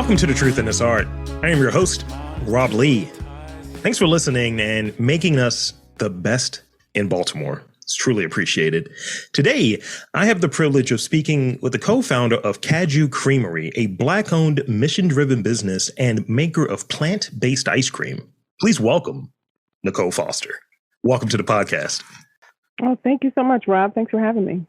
Welcome to The Truth in This Art. I am your host, Rob Lee. Thanks for listening and making us the best in Baltimore. It's truly appreciated. Today, I have the privilege of speaking with the co-founder of Cajou Creamery, a Black-owned, mission-driven business and maker of plant-based ice cream. Please welcome Nicole Foster. Welcome to the podcast. Oh, thank you so much, Rob. Thanks for having me.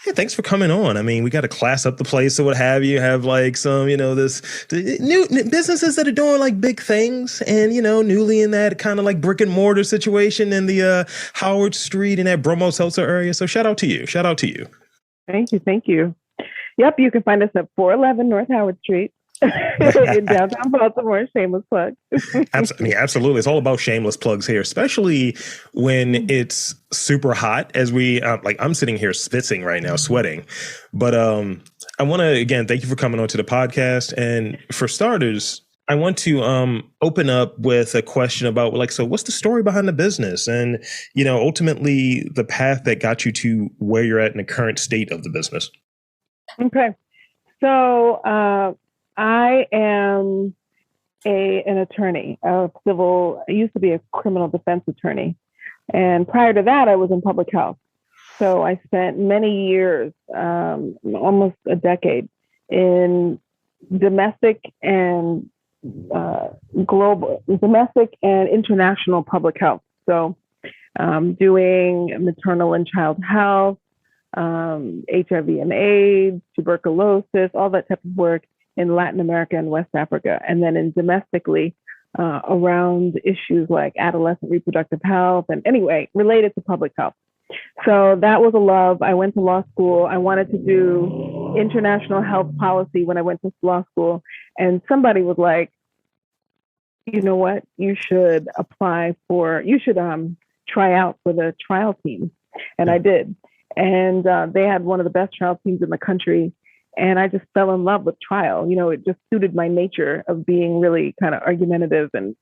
Yeah, thanks for coming on. I mean, we got to class up the place or what have you. Have like some, this new businesses that are doing like big things and, newly in that kind of like brick and mortar situation in the Howard Street in that Bromo Seltzer area. So shout out to you. Shout out to you. Thank you. Thank you. Yep. You can find us at 411 North Howard Street. In downtown Baltimore. Shameless plug. Absolutely. It's all about shameless plugs here, especially when it's super hot as I'm sitting here spitzing right now, sweating. But I want to, again, thank you for coming on to the podcast. And for starters, I want to open up with a question about so what's the story behind the business and, ultimately the path that got you to where you're at in the current state of the business? Okay. So, I am an attorney, I used to be a criminal defense attorney. And prior to that, I was in public health. So I spent many years, almost a decade, in domestic and international public health. So doing maternal and child health, HIV and AIDS, tuberculosis, all that type of work in Latin America and West Africa, and then domestically around issues like adolescent reproductive health, and anyway, related to public health. So that was a love. I went to law school. I wanted to do international health policy when I went to law school, and somebody was like, you know what, you should try out for the trial team. And I did. And they had one of the best trial teams in the country. And I just fell in love with trial. It just suited my nature of being really kind of argumentative and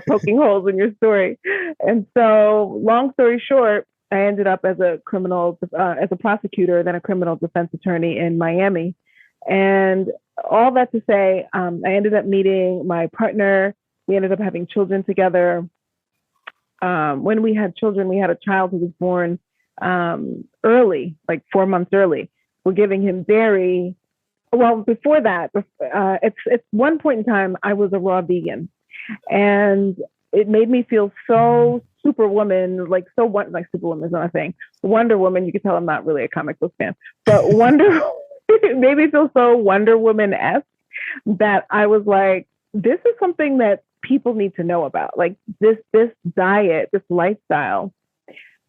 poking holes in your story. And so, long story short, I ended up as a prosecutor, then a criminal defense attorney in Miami. And all that to say, I ended up meeting my partner. We ended up having children together. When we had children, we had a child who was born early, like 4 months early. We're giving him dairy. Well, before that, it's one point in time, I was a raw vegan, and it made me feel so Superwoman, Superwoman is not a thing. Wonder Woman, you can tell I'm not really a comic book fan, but it made me feel so Wonder Woman-esque that I was like, this is something that people need to know about. Like this diet, this lifestyle.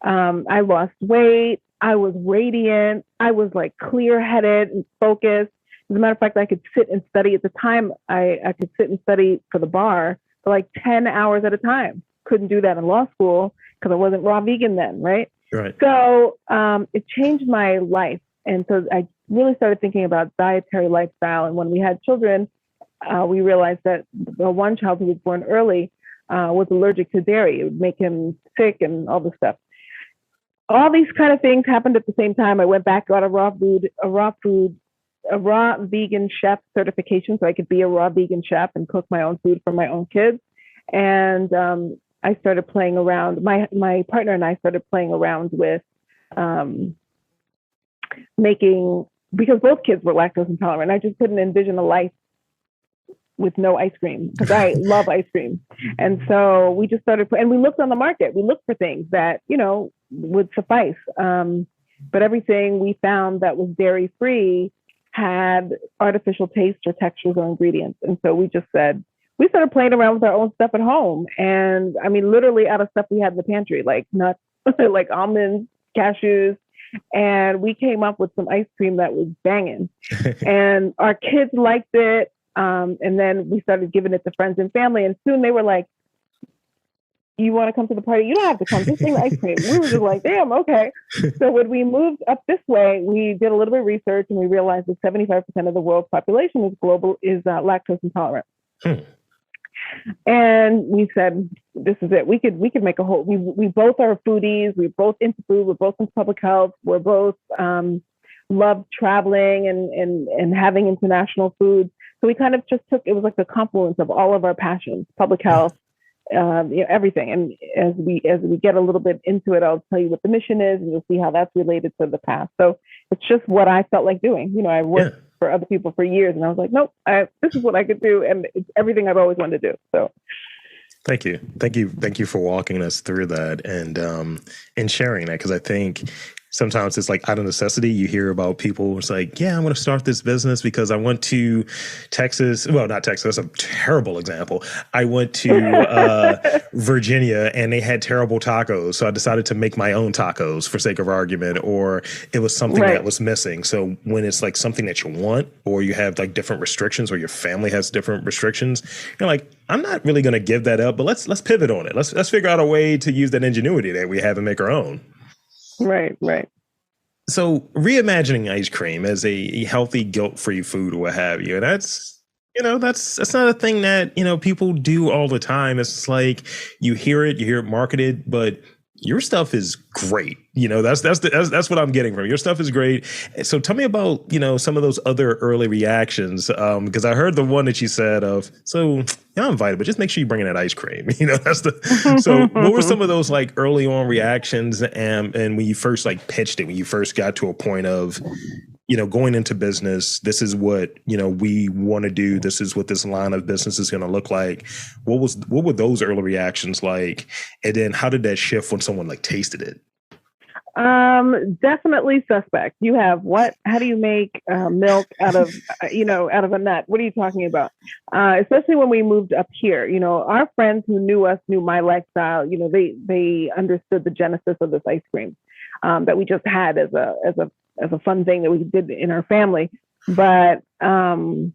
I lost weight. I was radiant. I was like clear-headed and focused. As a matter of fact, I could sit and study. At the time, I could sit and study for the bar for like 10 hours at a time. Couldn't do that in law school because I wasn't raw vegan then, right? Right. So it changed my life. And so I really started thinking about dietary lifestyle. And when we had children, we realized that the one child who was born early was allergic to dairy. It would make him sick and all this stuff. All these kind of things happened at the same time. I went back, got a raw vegan chef certification so I could be a raw vegan chef and cook my own food for my own kids. And I started playing around. My partner and I started playing around with making, because both kids were lactose intolerant. I just couldn't envision a life with no ice cream because I love ice cream. And so we just started, and we looked on the market. We looked for things that, would suffice. But everything we found that was dairy free had artificial taste or textures or ingredients. And so we started playing around with our own stuff at home. And I mean, literally out of stuff we had in the pantry, like nuts, like almonds, cashews. And we came up with some ice cream that was banging. And our kids liked it. And then we started giving it to friends and family. And soon they were like, you want to come to the party? You don't have to come. Just bring the ice cream. We were just like, damn, okay. So when we moved up this way, we did a little bit of research and we realized that 75% of the world's population is lactose intolerant. And we said, this is it. We could make a whole, we both are foodies. We're both into food. We're both into public health. We're both loved traveling and having international foods. So we kind of just took, it was like a confluence of all of our passions, public health, everything. And as we get a little bit into it, I'll tell you what the mission is, and you'll see how that's related to the past. So it's just what I felt like doing. I worked for other people for years, and I was like, nope, this is what I could do, and it's everything I've always wanted to do. So. Thank you for walking us through that and sharing that, because I think sometimes it's like out of necessity. You hear about people, it's like, yeah, I'm going to start this business because I went to Texas. Well, not Texas. That's a terrible example. I went to Virginia and they had terrible tacos. So I decided to make my own tacos for sake of argument, or it was something that was missing. So when it's like something that you want, or you have like different restrictions, or your family has different restrictions, you're like, I'm not really going to give that up, but let's pivot on it. Let's figure out a way to use that ingenuity that we have and make our own. Right. So reimagining ice cream as a healthy, guilt-free food or what have you, and that's not a thing that, people do all the time. It's like you hear it marketed, but your stuff is great. That's what I'm getting from your stuff is great. So tell me about, some of those other early reactions. Because I heard the one that you said of, so I'm invited, but just make sure you bring in that ice cream. So what were some of those like early on reactions and when you first like pitched it, when you first got to a point of, going into business, this is what, we want to do. This is what this line of business is going to look like. What were those early reactions like? And then how did that shift when someone like tasted it? Definitely suspect. You have what? How do you make milk out of a nut? What are you talking about? Especially when we moved up here, our friends who knew us knew my lifestyle. They understood the genesis of this ice cream that we just had as a fun thing that we did in our family. But when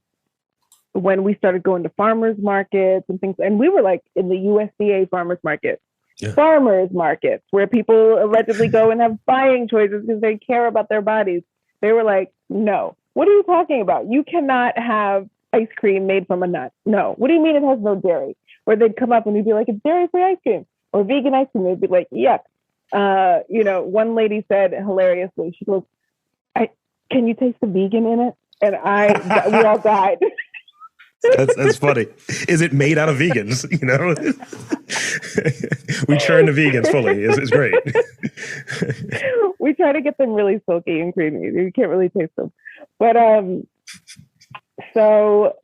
we started going to farmers markets and things, and we were like in the USDA farmers market. Yeah. Farmers markets where people allegedly go and have buying choices because they care about their bodies. They were like, no, what are you talking about? You cannot have ice cream made from a nut. No. What do you mean it has no dairy? Or they'd come up and we'd be like, it's dairy-free ice cream or vegan ice cream. They'd be like, yuck. One lady said hilariously, she goes, can you taste the vegan in it? And we all died. That's funny. Is it made out of vegans? We churn the vegans fully. It's great. We try to get them really silky and creamy. You can't really taste them. But so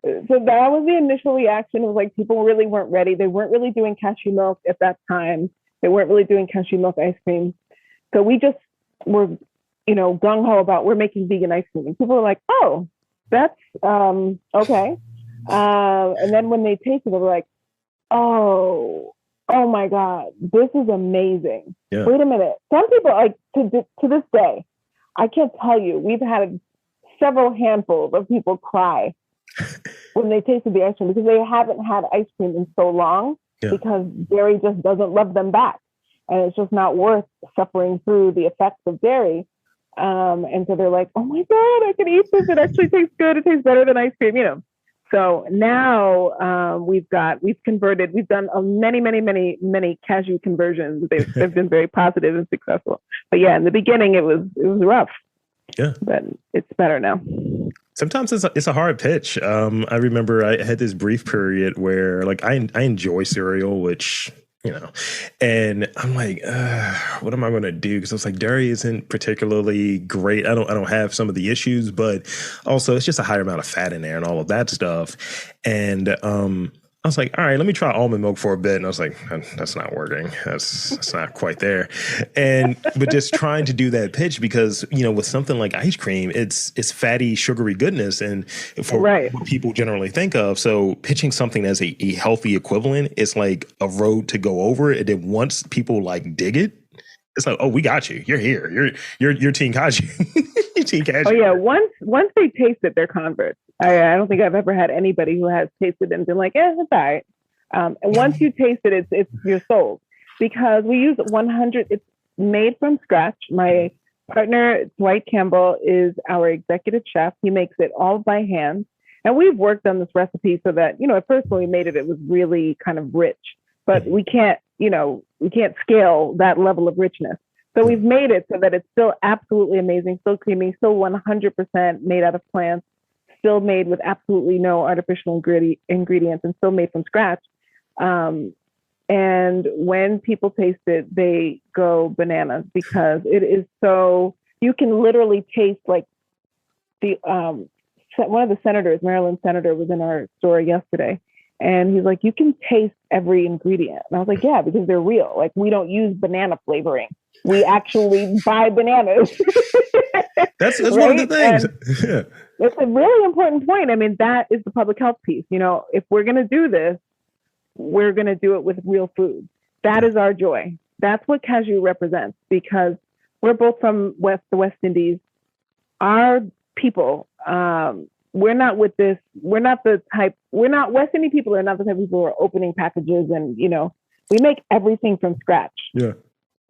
that was the initial reaction. It was like people really weren't ready. They weren't really doing cashew milk at that time. They weren't really doing cashew milk ice cream. So we just were, gung ho about we're making vegan ice cream. And people were like, oh, that's okay. And then when they tasted it, they were like, oh my God, this is amazing. Yeah. Wait a minute. Some people, like to this day, I can't tell you, we've had several handfuls of people cry when they tasted the ice cream because they haven't had ice cream in so long because dairy just doesn't love them back. And it's just not worth suffering through the effects of dairy. And so they're like, oh my God, I can eat this. It actually tastes good. It tastes better than ice cream, So now we've converted. We've done many cashew conversions. They've been very positive and successful. But yeah, in the beginning it was rough. Yeah, but it's better now. Sometimes it's a hard pitch. I remember I had this brief period where like I enjoy cereal, which and I'm like, what am I going to do? Because I was like, dairy isn't particularly great. I don't have some of the issues, but also it's just a higher amount of fat in there and all of that stuff. And I was like, all right, let me try almond milk for a bit. And I was like, that's not working. That's not quite there. But just trying to do that pitch because, with something like ice cream, it's fatty, sugary goodness. And for what people generally think of. So pitching something as a healthy equivalent is like a road to go over. And then once people like dig it, it's like, oh, we got you. You're here. You're Team Cajou. Team Cajou. Oh yeah. Once they taste it, they're converts. I don't think I've ever had anybody who has tasted it and been like, it's all right. And once you taste it, it's you're sold because we use 100. It's made from scratch. My partner Dwight Campbell is our executive chef. He makes it all by hand, and we've worked on this recipe so that at first when we made it, it was really kind of rich, but we can't scale that level of richness. So we've made it so that it's still absolutely amazing, still creamy, still 100% made out of plants, still made with absolutely no artificial ingredients, and still made from scratch. And when people taste it, they go bananas because it is so, you can literally taste like the, one of the senators, Maryland senator, was in our store yesterday. And he's like, you can taste every ingredient. And I was like, yeah, because they're real. Like, we don't use banana flavoring. We actually buy bananas. That's right? One of the things. Yeah. It's a really important point. I mean, that is the public health piece. You know, if we're going to do this, we're going to do it with real food. That is our joy. That's what Cajou represents, because we're both from the West Indies. Our people, we're not with this. We're not West Indian people are not the type of people who are opening packages and, you know, we make everything from scratch. Yeah.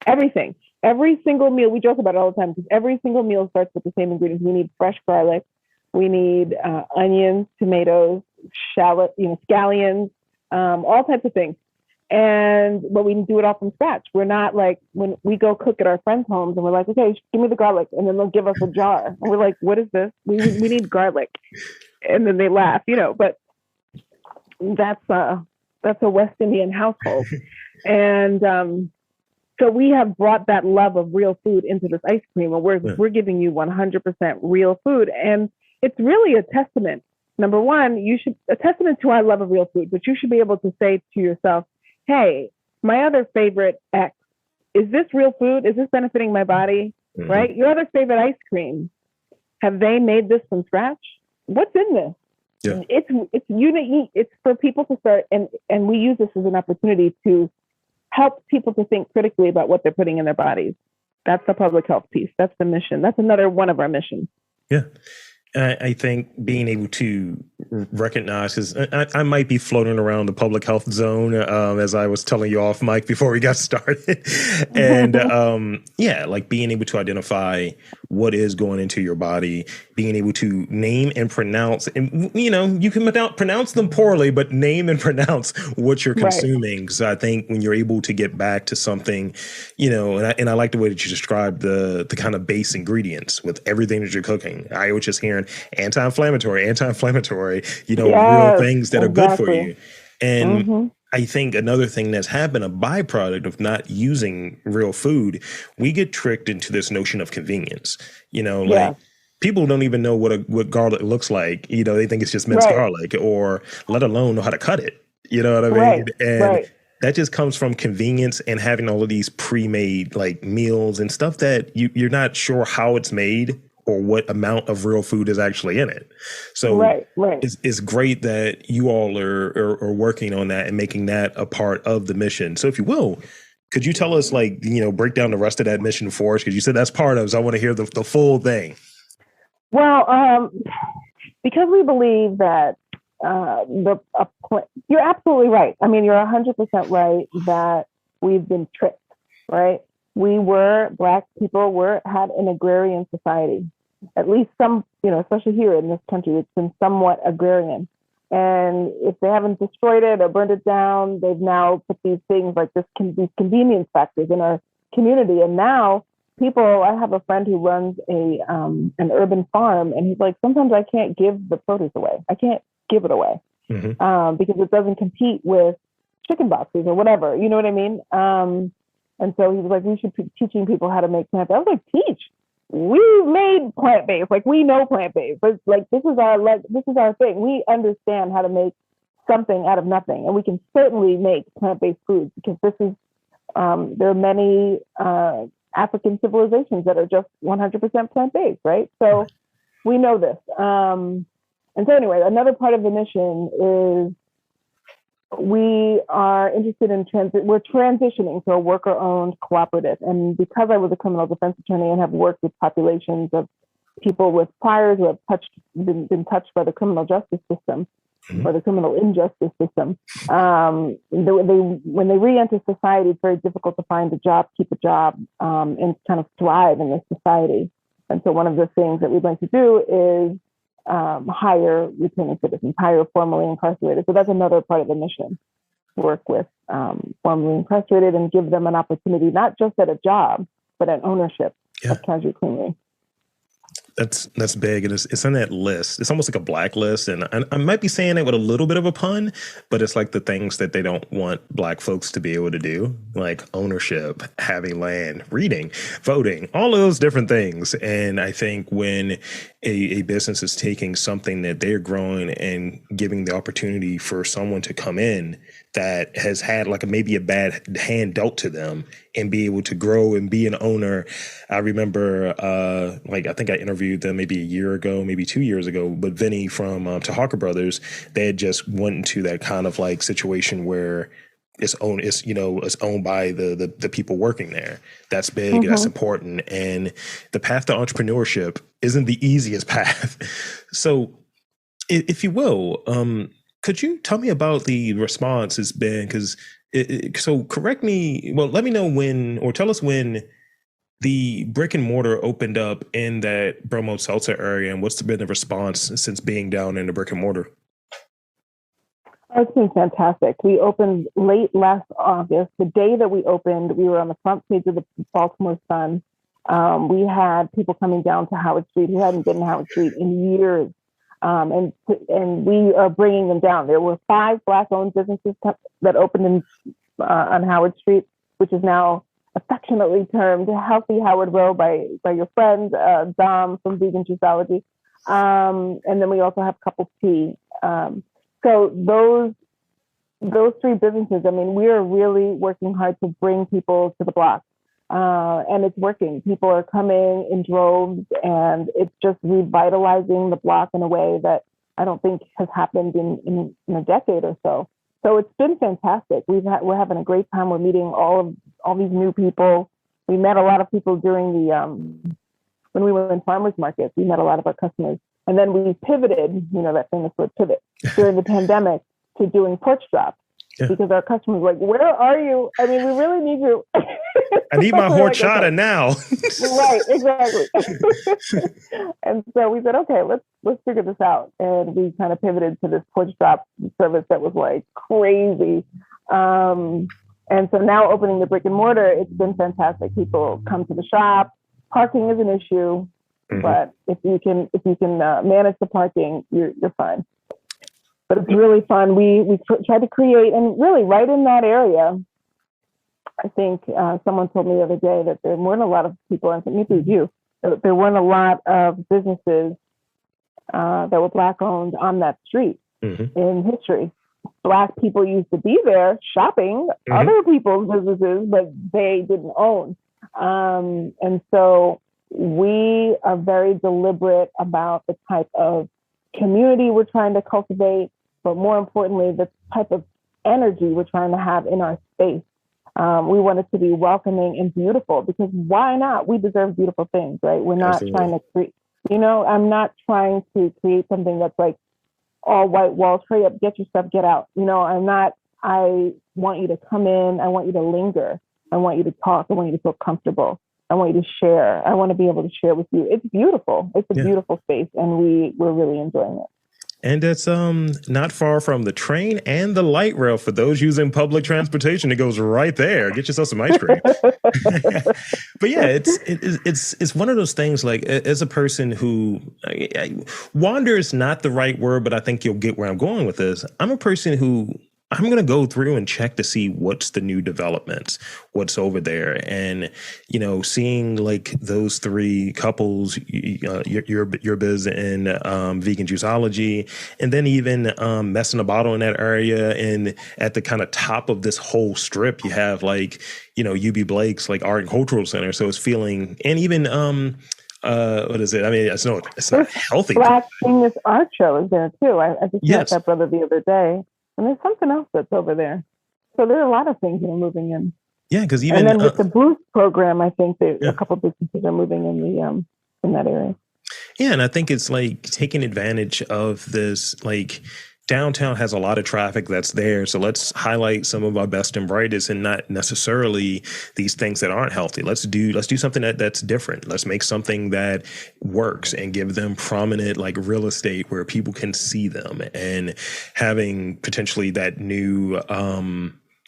Everything. Every single meal, we joke about it all the time because every single meal starts with the same ingredients. We need fresh garlic. We need onions, tomatoes, shallot, scallions, all types of things. But we do it all from scratch. We're not like when we go cook at our friends' homes and we're like, okay, give me the garlic. And then they'll give us a jar. And we're like, what is this? We need garlic. And then they laugh, but that's a West Indian household. And so we have brought that love of real food into this ice cream, and we're giving you 100% real food. And it's really a testament. Number one, a testament to our love of real food, but you should be able to say to yourself, hey, my other favorite X, is this real food? Is this benefiting my body? Mm-hmm. Right? Your other favorite ice cream, have they made this from scratch? What's in this? Yeah. It's unique. It's for people to start, and we use this as an opportunity to help people to think critically about what they're putting in their bodies. That's the public health piece. That's the mission. That's another one of our missions. Yeah. I think being able to recognize, because I might be floating around the public health zone, as I was telling you off mic before we got started. And like being able to identify what is going into your body, being able to name and pronounce, and you can pronounce them poorly, but name and pronounce what you're consuming. Right. So I think when you're able to get back to something, and I like the way that you described the kind of base ingredients with everything that you're cooking. I was just hearing anti-inflammatory, real things that are good for you. And I think another thing that's happened, a byproduct of not using real food, we get tricked into this notion of convenience. Like people don't even know what garlic looks like. They think it's just minced garlic, or let alone know how to cut it. You know what I mean? Right. And that just comes from convenience and having all of these pre-made like meals and stuff that you're not sure how it's made or what amount of real food is actually in it. So it's great that you all are working on that and making that a part of the mission. So if you will, could you tell us break down the rest of that mission for us? Because you said that's part of it. So I want to hear the full thing. Well, because we believe that you're absolutely right. I mean, you're 100% right that we've been tricked, right? Black people had an agrarian society. At least some, especially here in this country, it's been somewhat agrarian. And if they haven't destroyed it or burned it down, they've now put these things like these convenience factors in our community. And now I have a friend who runs an urban farm, and he's like, sometimes I can't give the produce away. I can't give it away because it doesn't compete with chicken boxes or whatever. You know what I mean? And so he was like, we should be teaching people how to make plant-based. I was like, teach. We made plant-based. Like, we know plant-based. But like, this is our thing. We understand how to make something out of nothing. And we can certainly make plant-based foods, because this is, there are many African civilizations that are just 100% plant-based, right? So we know this. And so anyway, another part of the mission is we are interested in we're transitioning to a worker-owned cooperative. And because I was a criminal defense attorney and have worked with populations of people with priors who have been touched by the criminal justice system or the criminal injustice system, when they re-enter society, it's very difficult to find a job, keep a job, and kind of thrive in this society. And so one of the things that we'd like to do is hire returning citizens, hire formerly incarcerated. So that's another part of the mission, work with formerly incarcerated and give them an opportunity, not just at a job, but an ownership Yeah. of Cajou Creamery. That's big, and it's on that list. It's almost like a blacklist, and I might be saying it with a little bit of a pun, but it's like the things that they don't want Black folks to be able to do, like ownership, having land, reading, voting, all of those different things. And I think when a business is taking something that they're growing and giving the opportunity for someone to come in that has had like maybe a bad hand dealt to them and be able to grow and be an owner. I remember, I think I interviewed them maybe a year ago, maybe 2 years ago, but Vinny from Tahaka Brothers, they had just went into that kind of like situation where it's owned by the people working there. That's big. That's important. And the path to entrepreneurship isn't the easiest path. So if you will, could you tell me about the response has been? Because so correct me. Well, let me know when, or tell us when the brick and mortar opened up in that Bromo Seltzer area, and what's been the response since being down in the brick and mortar? It's been fantastic. We opened late last August. The day that we opened, we were on the front page of the Baltimore Sun. We had people coming down to Howard Street who hadn't been to Howard Street in years. And we are bringing them down. There were 5 Black-owned businesses that opened on Howard Street, which is now affectionately termed Healthy Howard Row by your friend Dom from Vegan Juiceology. And then we also have Couples Tea. So those 3 businesses, I mean, we are really working hard to bring people to the block. And it's working. People are coming in droves, and it's just revitalizing the block in a way that I don't think has happened in a decade or so. So it's been fantastic. We're having a great time. We're meeting all these new people. We met a lot of people during when we were in farmers markets. We met a lot of our customers, and then we pivoted. You know, that famous word pivot during the pandemic to doing porch drops. Yeah. Because our customers were like, where are you? I mean, we really need you. I need my horchata now. Right, exactly. And so we said, okay, let's figure this out. And we kind of pivoted to this porch drop service that was like crazy. And so now opening the brick and mortar, it's been fantastic. People come to the shop. Parking is an issue, but if you can manage the parking, you're fine. But it's really fun. We tried to create, and really right in that area, I think someone told me the other day that there weren't a lot of people, and maybe it was you, there weren't a lot of businesses that were Black-owned on that street in history. Black people used to be there shopping other people's businesses, but they didn't own. And so we are very deliberate about the type of community we're trying to cultivate, but more importantly, the type of energy we're trying to have in our space. We want it to be welcoming and beautiful, because why not? We deserve beautiful things, right? We're not trying to create, I'm not trying to create something that's like all white walls, hurry up, get your stuff, get out. I want you to come in. I want you to linger. I want you to talk. I want you to feel comfortable. I want you to share. I want to be able to share with you. It's beautiful. It's a beautiful space, and we're really enjoying it. And it's not far from the train and the light rail. For those using public transportation, it goes right there. Get yourself some ice cream. But yeah, it's one of those things. Like, as a person who wander is not the right word, but I think you'll get where I'm going with this. I'm a person who I'm going to go through and check to see what's the new developments, what's over there. And, seeing like those 3 couples, your biz and Vegan Juiceology, and then even Messing a Bottle in that area. And at the kind of top of this whole strip, you have like, UB Blake's like Art and Cultural Center. So it's feeling, and even what is it? I mean, it's not healthy. Black Genius Art Show is there too. I just met that brother the other day. And there's something else that's over there. So there are a lot of things that are moving in. Yeah, because even and then with the Boost program, I think that a couple of businesses are moving in that area. Yeah, and I think it's like taking advantage of this. Like, downtown has a lot of traffic that's there, so let's highlight some of our best and brightest, and not necessarily these things that aren't healthy. Let's do something that's different. Let's make something that works and give them prominent like real estate where people can see them, and having potentially that new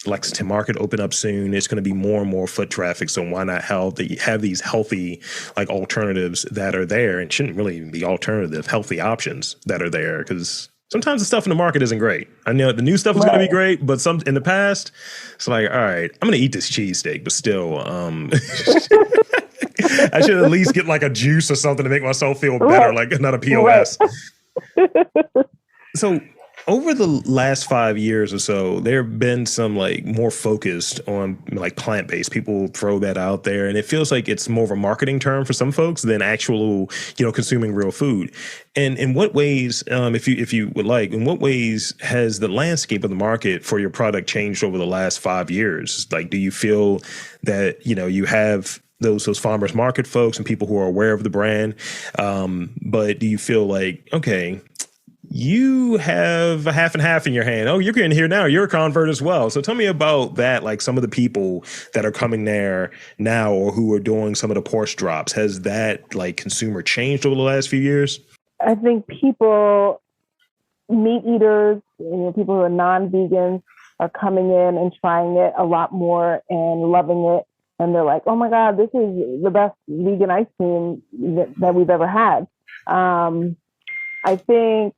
Lexington Market open up soon. It's going to be more and more foot traffic. So why not have these healthy like alternatives that are there, and shouldn't really even be alternative, healthy options that are there, because sometimes the stuff in the market isn't great. I know the new stuff is going to be great, but some in the past, it's like, all right, I'm going to eat this cheesesteak, but still, I should at least get like a juice or something to make myself feel better, like not a POS. So over the last 5 years or so, there have been some like more focused on like plant-based. People throw that out there, and it feels like it's more of a marketing term for some folks than actual, consuming real food. And in what ways, if you would like, in what ways has the landscape of the market for your product changed over the last 5 years? Like, do you feel that, you have those farmers market folks and people who are aware of the brand, but do you feel like, okay, you have a half and half in your hand. Oh, you're in here now. You're a convert as well. So tell me about that. Like some of the people that are coming there now, or who are doing some of the Porsche drops. Has that like consumer changed over the last few years? I think people, meat eaters, people who are non-vegans are coming in and trying it a lot more and loving it. And they're like, oh my God, this is the best vegan ice cream that we've ever had. I think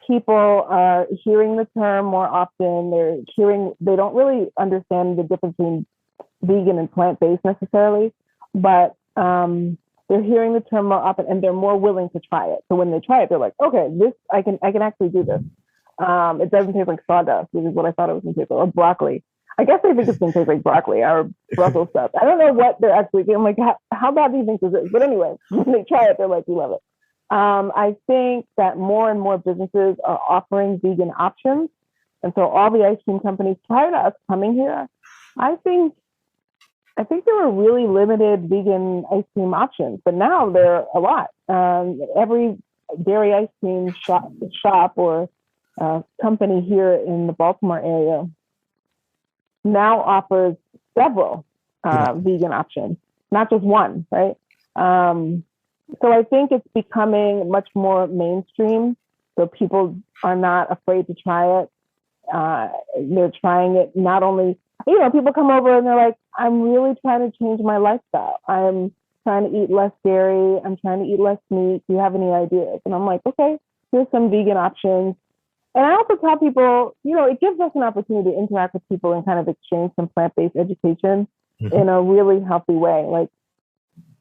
people are hearing the term more often. They don't really understand the difference between vegan and plant-based necessarily, but they're hearing the term more often and they're more willing to try it. So when they try it, they're like, okay, I can actually do this. It doesn't taste like sawdust, which is what I thought it was going to taste like, or broccoli. I guess they think it's going to taste like broccoli or Brussels sprouts. I don't know what they're actually doing. I'm like, how bad do you think this is? But anyway, when they try it, they're like, we love it. I think that more and more businesses are offering vegan options. And so all the ice cream companies, prior to us coming here, I think there were really limited vegan ice cream options, but now there are a lot. Every dairy ice cream shop or company here in the Baltimore area now offers several vegan options, not just one, right? So I think it's becoming much more mainstream. So people are not afraid to try it. They're trying it not only, people come over and they're like, I'm really trying to change my lifestyle. I'm trying to eat less dairy. I'm trying to eat less meat. Do you have any ideas? And I'm like, okay, here's some vegan options. And I also tell people, it gives us an opportunity to interact with people and kind of exchange some plant-based education in a really healthy way. Like,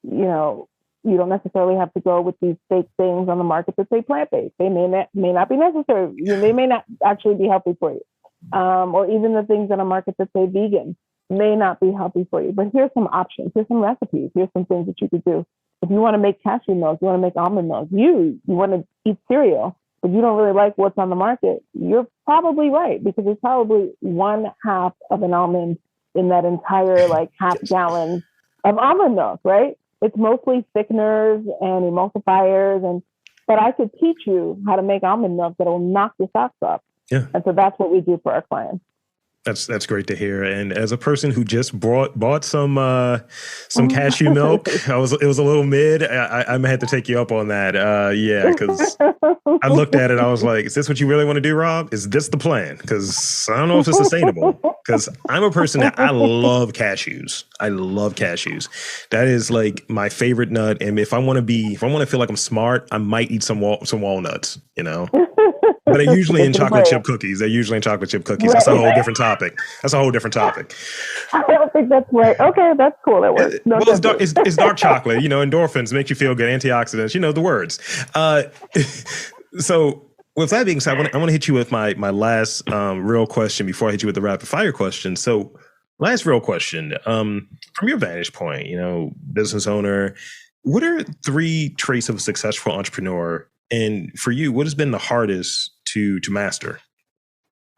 you don't necessarily have to go with these fake things on the market that say plant-based. They may not be necessary. They may not actually be healthy for you. Or even the things on a market that say vegan may not be healthy for you. But here's some options. Here's some recipes. Here's some things that you could do. If you want to make cashew milk, you want to make almond milk, you want to eat cereal, but you don't really like what's on the market, you're probably right, because there's probably 1/2 of an almond in that entire half gallon of almond milk, right? It's mostly thickeners and emulsifiers, but I could teach you how to make almond milk that will knock your socks off. Yeah. And so that's what we do for our clients. That's great to hear. And as a person who just bought some cashew milk, it was a little mid. I may have to take you up on that. Because I looked at it, I was like, is this what you really want to do, Rob? Is this the plan? Because I don't know if it's sustainable. Because I'm a person that I love cashews. I love cashews. That is like my favorite nut. And if I want to feel like I'm smart, I might eat some walnuts, But they're usually in chocolate chip cookies. Right. That's a whole different topic. I don't think that's right. Okay, that's cool. That works. No, well, it's dark chocolate. Endorphins make you feel good. Antioxidants. The words. So with that being said, I want to hit you with my last real question before I hit you with the rapid fire question. So last real question. From your vantage point, business owner, what are 3 traits of a successful entrepreneur? And for you, what has been the hardest to master?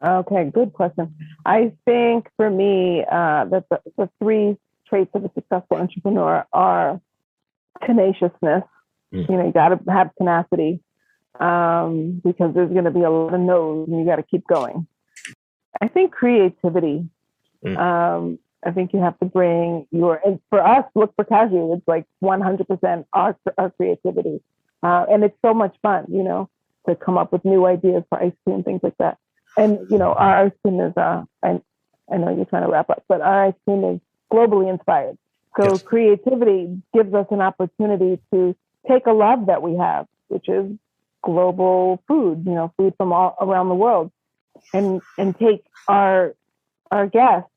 Okay, good question. I think for me, that the 3 traits of a successful entrepreneur are tenaciousness. You got to have tenacity because there's going to be a lot of no's and you got to keep going. I think creativity. I think you have to bring and for us, look for Cajou. It's like 100% our creativity. And it's so much fun, to come up with new ideas for ice cream, things like that. And, our ice cream is I know you're trying to wrap up, but our ice cream is globally inspired. So Yes. creativity gives us an opportunity to take a love that we have, which is global food, food from all around the world, and take our guests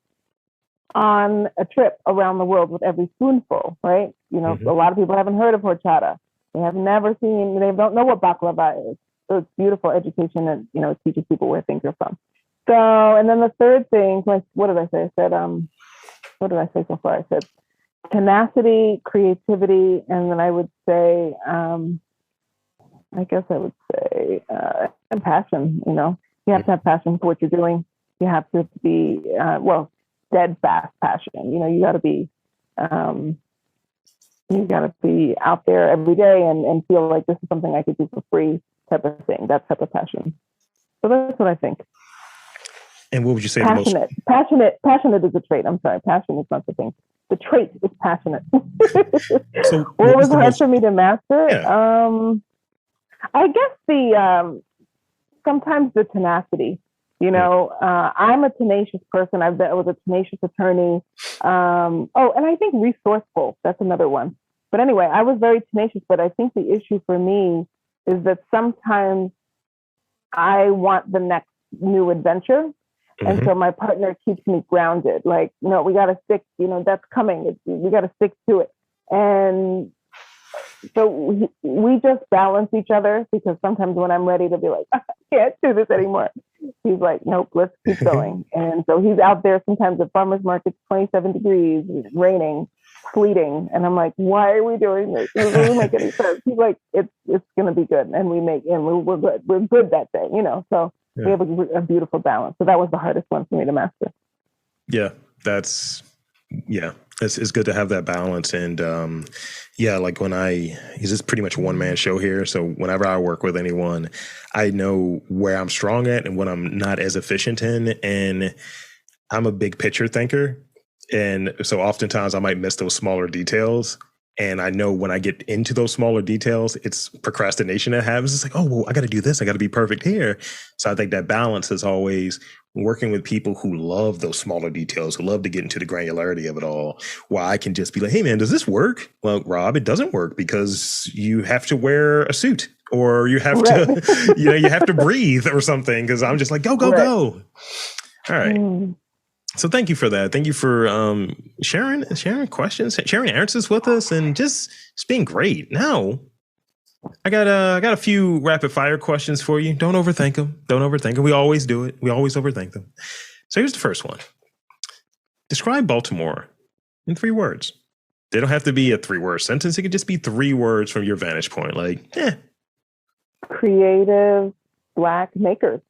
on a trip around the world with every spoonful, right? A lot of people haven't heard of horchata. They have never seen, they don't know what baklava is. So it's beautiful education, and, it teaches people where things are from. So, and then the third thing, what did I say? I said, what did I say so far? I said tenacity, creativity, and then I would say, and passion. You have to have passion for what you're doing. You have to be, steadfast passion. You got to be, out there every day and feel like this is something I could do for free, type of thing. That type of passion. So that's what I think. And what would you say? Passionate is a trait. I'm sorry, passion is not the thing. The trait is passionate. So what was hard for me to master? Yeah. I guess sometimes the tenacity. I'm a tenacious person. I was a tenacious attorney. And I think resourceful. That's another one. But anyway, I was very tenacious. But I think the issue for me is that sometimes I want the next new adventure. And so my partner keeps me grounded. Like, we got to stick, that's coming. We got to stick to it. And so we just balance each other, because sometimes when I'm ready to be like, I can't do this anymore, he's like, nope, let's keep going. And so he's out there sometimes at farmers markets, 27 degrees, raining, sleeting. And I'm like, why are we doing this? It doesn't make any sense. He's like, it's going to be good. And we're good. We're good that day, So we have a beautiful balance. So that was the hardest one for me to master. Yeah, it's good to have that balance. And like he's just pretty much a one-man show here. So whenever I work with anyone, I know where I'm strong at and what I'm not as efficient in. And I'm a big picture thinker. And so oftentimes I might miss those smaller details. And I know when I get into those smaller details, it's procrastination that happens. It's like, oh, well, I got to do this. I got to be perfect here. So I think that balance is always working with people who love those smaller details, who love to get into the granularity of it all, while I can just be like, hey, man, does this work? Well, Rob, it doesn't work because you have to wear a suit, or you have to, you have to breathe or something. Because I'm just like, go. All right. So thank you for that. Thank you for sharing questions, sharing answers with us, and just being great. Now, I got a few rapid fire questions for you. Don't overthink them. We always do it. We always overthink them. So here's the first one. Describe Baltimore in 3 words. They don't have to be a 3-word sentence. It could just be 3 words from your vantage point. Like, creative Black makers.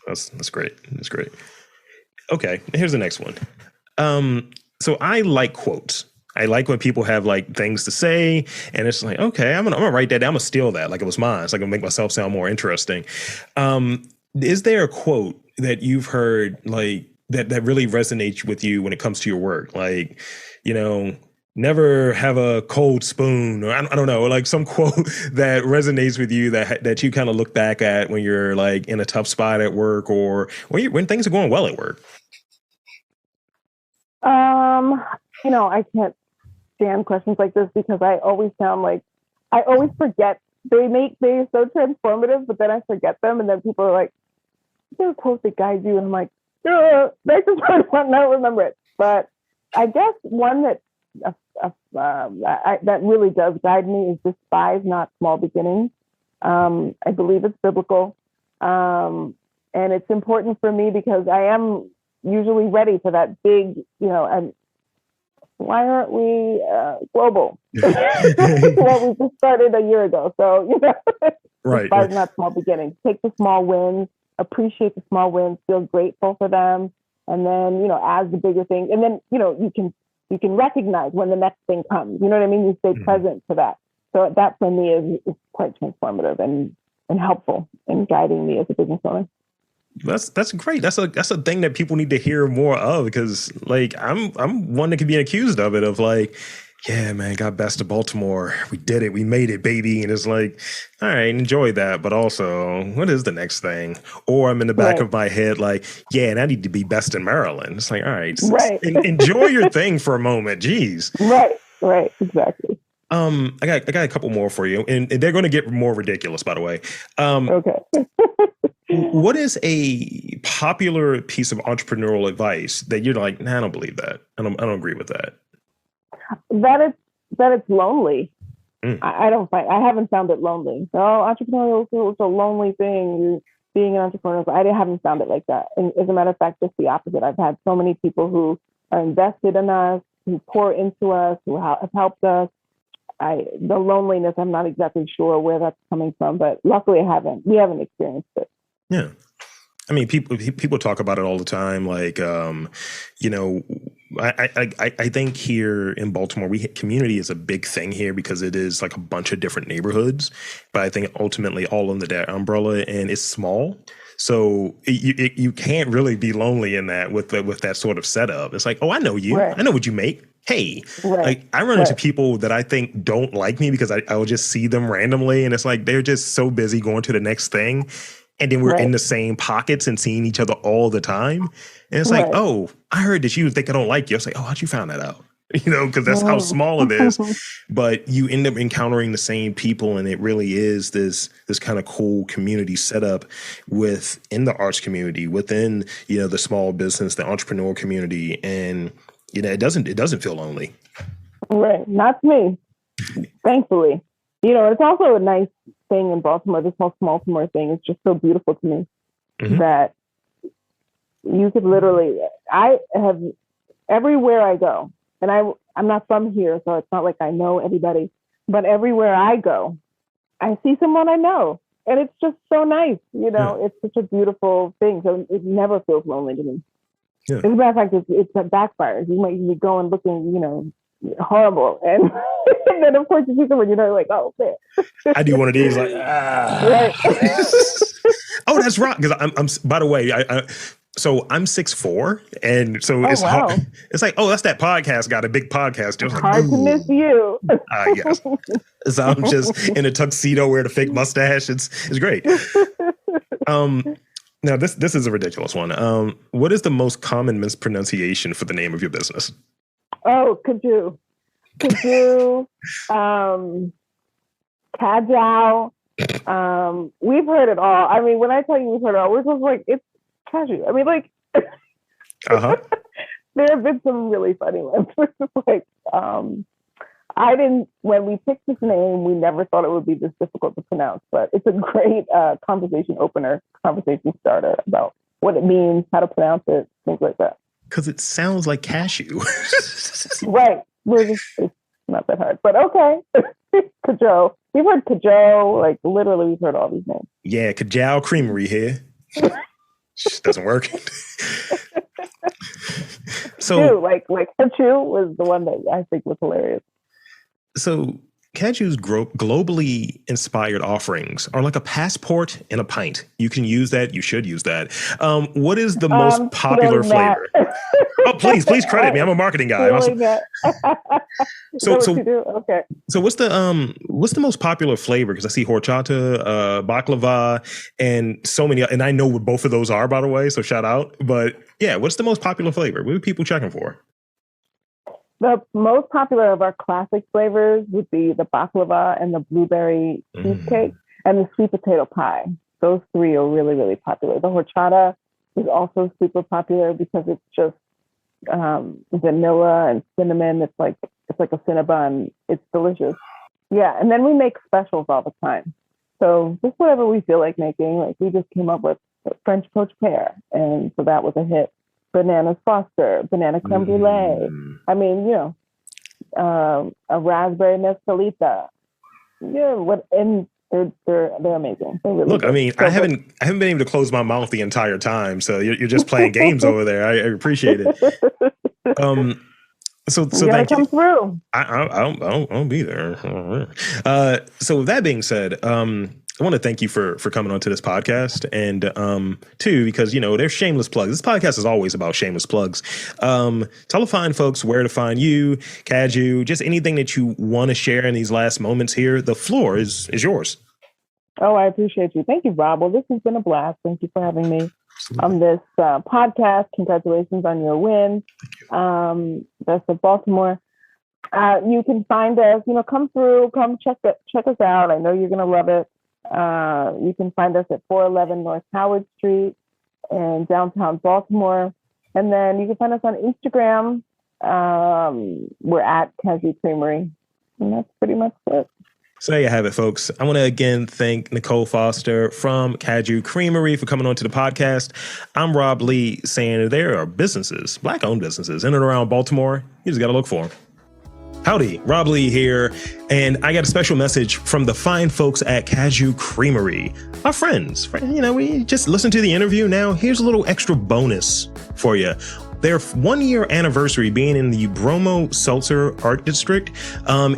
That's great. That's great. Okay, here's the next one. So I like quotes. I like when people have like things to say, and it's like, okay, I'm gonna write that down. I'm gonna steal that like it was mine. It's like I'm gonna make myself sound more interesting. Is there a quote that you've heard like that really resonates with you when it comes to your work? Like, never have a cold spoon, or I don't know, like some quote that resonates with you that you kind of look back at when you're like in a tough spot at work, or when things are going well at work. I can't stand questions like this, because I always sound like I always forget. They're so transformative, but then I forget them, and then people are like, "There's a quote that guides you," and I'm like, "I just want to remember it." But I guess one that that really does guide me is despise not small beginnings. I believe it's biblical, and it's important for me because I am usually ready for that big, and why aren't we global? Well, we just started a year ago, so despise not small beginnings. Take the small wins, appreciate the small wins, feel grateful for them, and then as the bigger thing, and then you can recognize when the next thing comes. You know what I mean? You stay present to that. So that for me is quite transformative and helpful in guiding me as a business owner. That's great. That's a thing that people need to hear more of, because like I'm one that could be accused of it, of like yeah, man, got best of Baltimore. We did it. We made it, baby. And it's like, all right, enjoy that. But also, what is the next thing? Or I'm in the back Right, of my head, like, yeah, and I need to be best in Maryland. It's like, all right, right, enjoy your thing for a moment. Jeez. right, exactly. I got a couple more for you, and they're going to get more ridiculous, by the way. Um, Okay. what is a popular piece of entrepreneurial advice that you're like, nah, I don't believe that. I don't agree with that. That it's lonely. Mm, I haven't found it lonely. Oh, entrepreneurial is a lonely thing. Being an entrepreneur, I haven't found it like that. And as a matter of fact, just the opposite. I've had so many people who are invested in us, who pour into us, who have helped us. The loneliness, I'm not exactly sure where that's coming from, but luckily we haven't experienced it. yeah. I mean, people talk about it all the time. Like, you know, I think here in Baltimore, community is a big thing here because it is like a bunch of different neighborhoods. But I think ultimately all under that umbrella, and it's small, so you can't really be lonely in that with that sort of setup. It's like, oh, I know you, Right, I know what you make. Hey, right, like I run into right, people that I think don't like me because I will just see them randomly, and it's like they're just so busy going to the next thing, and then we're in right, the same pockets and seeing each other all the time. And it's like, right. oh, I heard that you think I don't like you. I was like, oh, how'd you find that out? Because that's how Mm. small it is. But you end up encountering the same people, and it really is this kind of cool community setup within the arts community, within the small business, the entrepreneur community, and it doesn't feel lonely. Right. Not to me, thankfully. It's also a nice thing in Baltimore. This whole Baltimore thing is just so beautiful to me Hmm. that you could literally, I have, everywhere I go, and I'm not from here, so it's not like I know everybody, but everywhere I go, I see someone I know. And it's just so nice. Yeah, It's such a beautiful thing. So it never feels lonely to me. yeah. As a matter of fact, it's a backfire. You might be going looking, horrible. And, and then, of course, you see someone, like, oh, man. I do one of these, like, Right. oh, that's right. Because I'm. By the way, so I'm 6'4", and so Oh, it's hard. wow. It's like, oh, that's that podcast guy, a big podcast. Just like, Hard to miss ooh, you. yes. So I'm just in a tuxedo, wearing a fake mustache. It's great. Um, Now this is a ridiculous one. What is the most common mispronunciation for the name of your business? Oh, Cajou. Cajou. Cajou. We've heard it all. I mean, when I tell you we've heard it all, we're just like, it's Cajou. I mean, like, Uh huh. there have been some really funny ones. We're just like, when we picked this name, we never thought it would be this difficult to pronounce, but it's a great conversation opener, conversation starter about what it means, how to pronounce it, things like that. Because it sounds like cashew. Right. It's not that hard, but okay. Cajou. We've heard Cajou, like literally we've heard all these names. Yeah, Cajou Creamery here. Doesn't work. So, Like Cajou was the one that I think was hilarious. so Cajou's globally inspired offerings are like a passport and a pint. You can use that. You should use that. What is the most popular flavor? Oh, please credit me. I'm a marketing guy. So, what so, you do? Okay. so what's the most popular flavor? Because I see horchata, baklava, and so many. And I know what both of those are, by the way. So shout out. But yeah, what's the most popular flavor? What are people checking for? The most popular of our classic flavors would be the baklava and the blueberry cheesecake and the sweet potato pie. Those three are really, really popular. The horchata is also super popular because it's just vanilla and cinnamon. It's like a Cinnabon. It's delicious. Yeah, and then we make specials all the time. So just whatever we feel like making. Like we just came up with French poached pear, and so that was a hit. Bananas Foster, banana creme brulee. I mean, a raspberry mezcalita. Yeah, and they're amazing. They're really Look, I good. mean, So I haven't been able to close my mouth the entire time, so you're just playing games over there. I appreciate it. Um, so you gotta thank you. come through. I'll be there. So with that being said, I want to thank you for coming onto this podcast, and two, because there's shameless plugs. This podcast is always about shameless plugs. Tell the fine folks where to find you, Cajou, just anything that you want to share in these last moments here. The floor is yours. Oh, I appreciate you. Thank you, Rob. Well, this has been a blast. Thank you for having me on this podcast. Congratulations on your win. Best of Baltimore. You can find us. Come through. Come check us out. I know you're gonna love it. You can find us at 411 North Howard Street in downtown Baltimore. And then you can find us on Instagram. We're at Cajou Creamery. And that's pretty much it. So there you have it, folks. I want to again thank Nicole Foster from Cajou Creamery for coming on to the podcast. I'm Rob Lee, saying there are businesses, Black-owned businesses, in and around Baltimore. You just got to look for them. Howdy, Rob Lee here, and I got a special message from the fine folks at Cajou Creamery. Our friends, we just listened to the interview. Now, here's a little extra bonus for you. Their 1-year anniversary being in the Bromo Seltzer Art District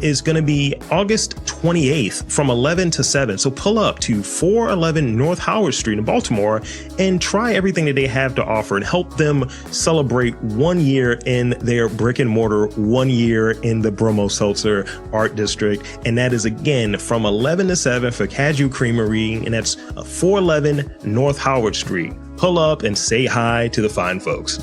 is going to be August 28th from 11 to 7. So pull up to 411 North Howard Street in Baltimore and try everything that they have to offer and help them celebrate 1 year in their brick and mortar, 1 year in the Bromo Seltzer Art District. And that is again from 11 to 7 for Cajou Creamery. And that's 411 North Howard Street. Pull up and say hi to the fine folks.